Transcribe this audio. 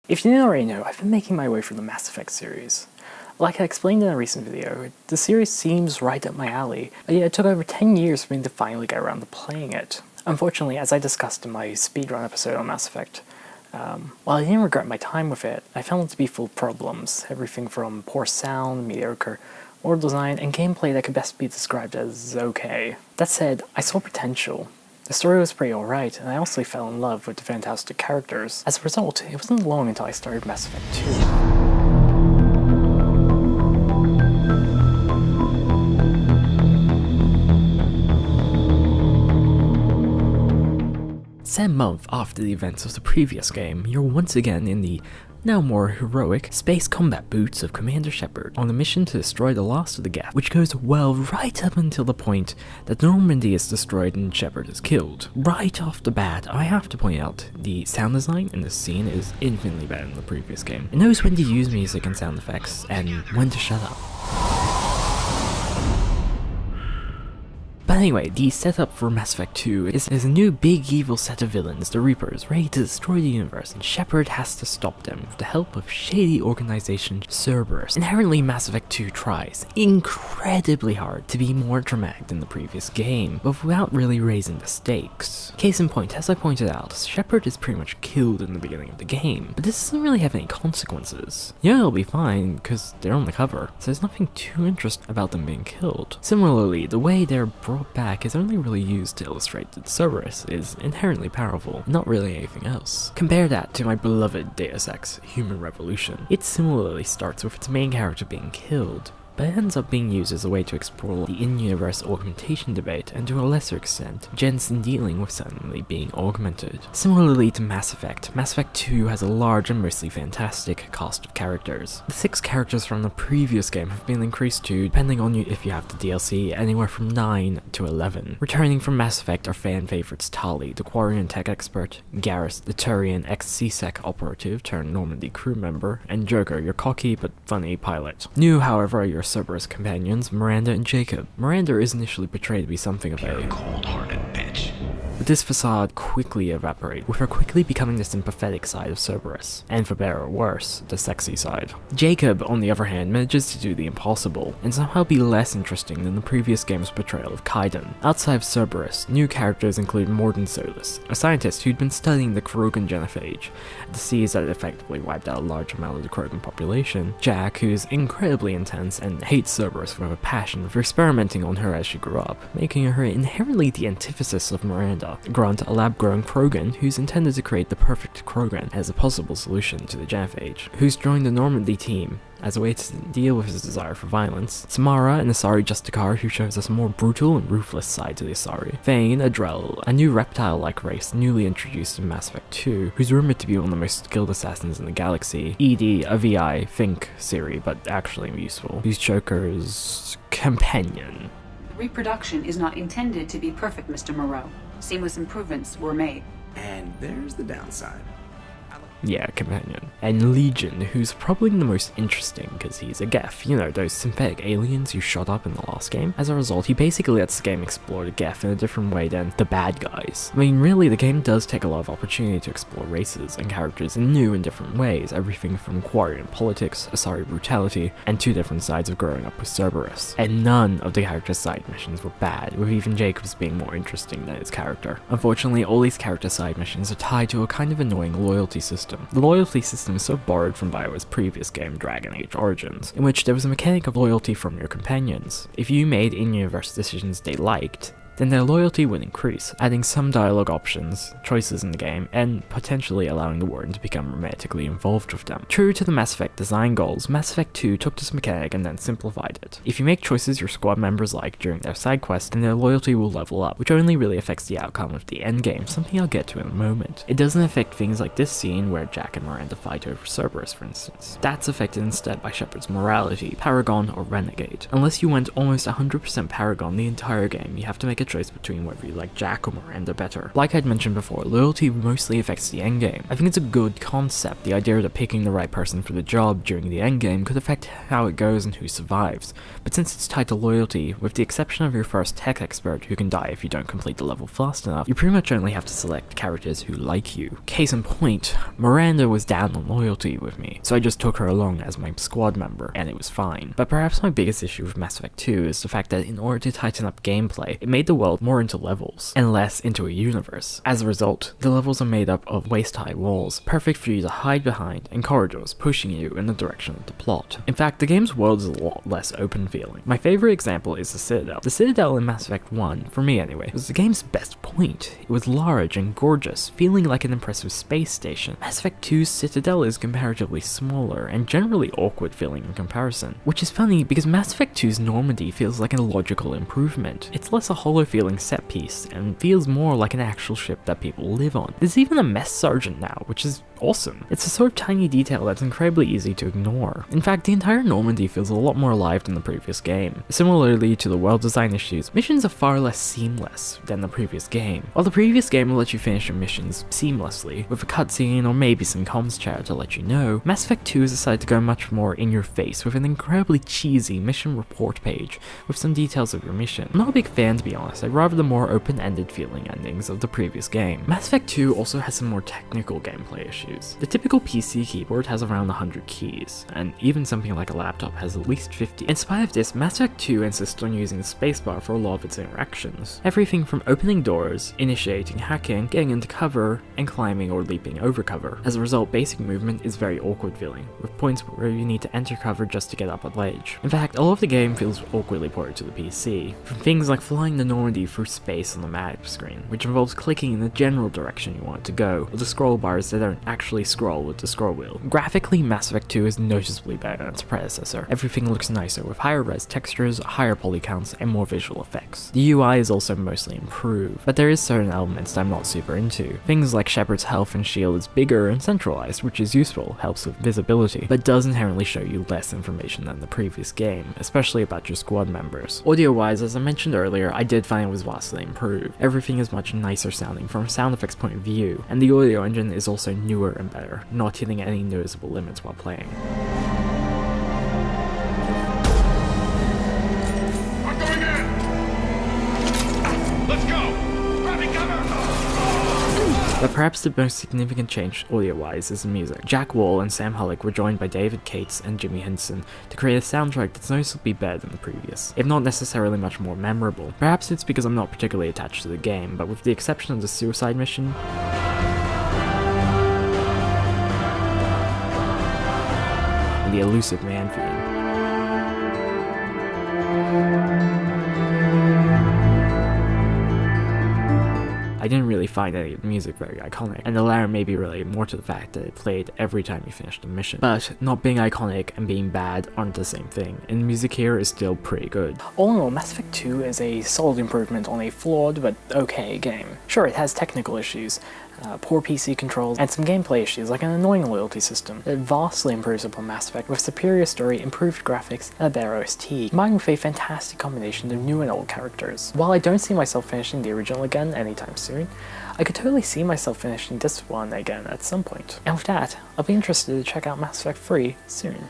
If you didn't already know, I've been making my way through the Mass Effect series. Like I explained in a recent video, the series seems right up my alley, but yet it took over 10 years for me to finally get around to playing it. Unfortunately, as I discussed in my speedrun episode on Mass Effect, while I didn't regret my time with it, I found it to be full of problems, everything from poor sound, mediocre world design, and gameplay that could best be described as okay. That said, I saw potential. The story was pretty alright, and I also fell in love with the fantastic characters. As a result, it wasn't long until I started Mass Effect 2. Some month after the events of the previous game, you're once again in the now more heroic space combat boots of Commander Shepard on a mission to destroy the last of the Geth, which goes well right up until the point that Normandy is destroyed and Shepard is killed. Right off the bat, I have to point out the sound design in this scene is infinitely better than the previous game. It knows when to use music and sound effects and when to shut up. But anyway, the setup for Mass Effect 2 is a new big evil set of villains, the Reapers, ready to destroy the universe, and Shepard has to stop them with the help of shady organization Cerberus. Inherently, Mass Effect 2 tries incredibly hard to be more dramatic than the previous game, but without really raising the stakes. Case in point, as I pointed out, Shepard is pretty much killed in the beginning of the game, but this doesn't really have any consequences. Yeah, they'll be fine, because they're on the cover, so there's nothing too interesting about them being killed. Similarly, the way they're brought back is only really used to illustrate that Cerberus is inherently powerful, not really anything else. Compare that to my beloved Deus Ex Human Revolution. It similarly starts with its main character being killed, but it ends up being used as a way to explore the in-universe augmentation debate, and to a lesser extent, Jensen dealing with suddenly being augmented. Similarly to Mass Effect 2 has a large and mostly fantastic cast of characters. The 6 characters from the previous game have been increased to, depending on you if you have the DLC, anywhere from 9 to 11. Returning from Mass Effect are fan favorites Tali, the Quarian tech expert, Garrus, the Turian ex-CSEC operative turned Normandy crew member, and Joker, your cocky but funny pilot. New, however, are your Cerberus companions, Miranda and Jacob. Miranda is initially portrayed to be something of a cold-hearted bitch, but this facade quickly evaporates, with her quickly becoming the sympathetic side of Cerberus, and for better or worse, the sexy side. Jacob, on the other hand, manages to do the impossible, and somehow be less interesting than the previous game's portrayal of Kaidan. Outside of Cerberus, new characters include Mordin Solus, a scientist who'd been studying the Krogan genophage, the disease that effectively wiped out a large amount of the Krogan population, Jack, who's incredibly intense and hates Cerberus with a passion for experimenting on her as she grew up, making her inherently the antithesis of Miranda. Grunt, a lab-grown Krogan who's intended to create the perfect Krogan as a possible solution to the genophage, who's joined the Normandy team as a way to deal with his desire for violence. Samara, an Asari Justicar who shows us a more brutal and ruthless side to the Asari. Thane, a Drell, a new reptile-like race newly introduced in Mass Effect 2, who's rumored to be one of the most skilled assassins in the galaxy. ED, a VI, think Siri, but actually useful, who's Joker's companion. Reproduction is not intended to be perfect, Mr. Moreau. Seamless improvements were made. And there's the downside. Yeah, companion. And Legion, who's probably the most interesting because he's a Geth, you know, those synthetic aliens you shot up in the last game. As a result, he basically lets the game explore the Geth in a different way than the bad guys. I mean, really, the game does take a lot of opportunity to explore races and characters in new and different ways, everything from Quarian politics, Asari brutality, and 2 different sides of growing up with Cerberus. And none of the characters' side missions were bad, with even Jacob's being more interesting than his character. Unfortunately, all these character side missions are tied to a kind of annoying loyalty system. The loyalty system is so borrowed from BioWare's previous game, Dragon Age Origins, in which there was a mechanic of loyalty from your companions. If you made in-universe decisions they liked, then their loyalty would increase, adding some dialogue options, choices in the game, and potentially allowing the warden to become romantically involved with them. True to the Mass Effect design goals, Mass Effect 2 took this mechanic and then simplified it. If you make choices your squad members like during their side quest, then their loyalty will level up, which only really affects the outcome of the endgame, something I'll get to in a moment. It doesn't affect things like this scene where Jack and Miranda fight over Cerberus, for instance. That's affected instead by Shepard's morality, Paragon or Renegade. Unless you went almost 100% Paragon the entire game, you have to make a choice between whether you like Jack or Miranda better. Like I'd mentioned before, loyalty mostly affects the endgame. I think it's a good concept, the idea that picking the right person for the job during the endgame could affect how it goes and who survives, but since it's tied to loyalty, with the exception of your first tech expert who can die if you don't complete the level fast enough, you pretty much only have to select characters who like you. Case in point, Miranda was down on loyalty with me, so I just took her along as my squad member, and it was fine. But perhaps my biggest issue with Mass Effect 2 is the fact that in order to tighten up gameplay, it made the world more into levels, and less into a universe. As a result, the levels are made up of waist-high walls, perfect for you to hide behind, and corridors pushing you in the direction of the plot. In fact, the game's world is a lot less open feeling. My favorite example is the Citadel. The Citadel in Mass Effect 1, for me anyway, was the game's best point. It was large and gorgeous, feeling like an impressive space station. Mass Effect 2's Citadel is comparatively smaller, and generally awkward feeling in comparison. Which is funny because Mass Effect 2's Normandy feels like a logical improvement. It's less a hollow feeling set piece, and feels more like an actual ship that people live on. There's even a mess sergeant now, which is awesome. It's a sort of tiny detail that's incredibly easy to ignore. In fact, the entire Normandy feels a lot more alive than the previous game. Similarly to the world design issues, missions are far less seamless than the previous game. While the previous game will let you finish your missions seamlessly, with a cutscene or maybe some comms chat to let you know, Mass Effect 2 has decided to go much more in your face with an incredibly cheesy mission report page with some details of your mission. I'm not a big fan, to be honest. I'd rather the more open-ended feeling endings of the previous game. Mass Effect 2 also has some more technical gameplay issues. The typical PC keyboard has around 100 keys, and even something like a laptop has at least 50. In spite of this, Mass Effect 2 insists on using the spacebar for a lot of its interactions. Everything from opening doors, initiating hacking, getting into cover, and climbing or leaping over cover. As a result, basic movement is very awkward feeling, with points where you need to enter cover just to get up a ledge. In fact, a lot of the game feels awkwardly ported to the PC, from things like flying the Normandy through space on the map screen, which involves clicking in the general direction you want it to go, or the scroll bars that don't actually scroll with the scroll wheel. Graphically, Mass Effect 2 is noticeably better than its predecessor. Everything looks nicer with higher res textures, higher poly counts, and more visual effects. The UI is also mostly improved, but there is certain elements that I'm not super into. Things like Shepard's health and shield is bigger and centralized, which is useful, helps with visibility, but does inherently show you less information than the previous game, especially about your squad members. Audio-wise, as I mentioned earlier, I did find it was vastly improved. Everything is much nicer sounding from a sound effects point of view, and the audio engine is also newer and better, not hitting any noticeable limits while playing. But perhaps the most significant change audio-wise is the music. Jack Wall and Sam Hullock were joined by David Cates and Jimmy Hinson to create a soundtrack that's noticeably better than the previous, if not necessarily much more memorable. Perhaps it's because I'm not particularly attached to the game, but with the exception of the suicide mission, and the Illusive man theme, I didn't really find any of the music very iconic, and the latter may be related more to the fact that it played every time you finished the mission. But not being iconic and being bad aren't the same thing, and the music here is still pretty good. All in all, Mass Effect 2 is a solid improvement on a flawed but okay game. Sure, it has technical issues, poor PC controls, and some gameplay issues like an annoying loyalty system. It vastly improves upon Mass Effect with superior story, improved graphics, and a better OST, combined with a fantastic combination of new and old characters. While I don't see myself finishing the original again anytime soon, I could totally see myself finishing this one again at some point. And with that, I'll be interested to check out Mass Effect 3 soon.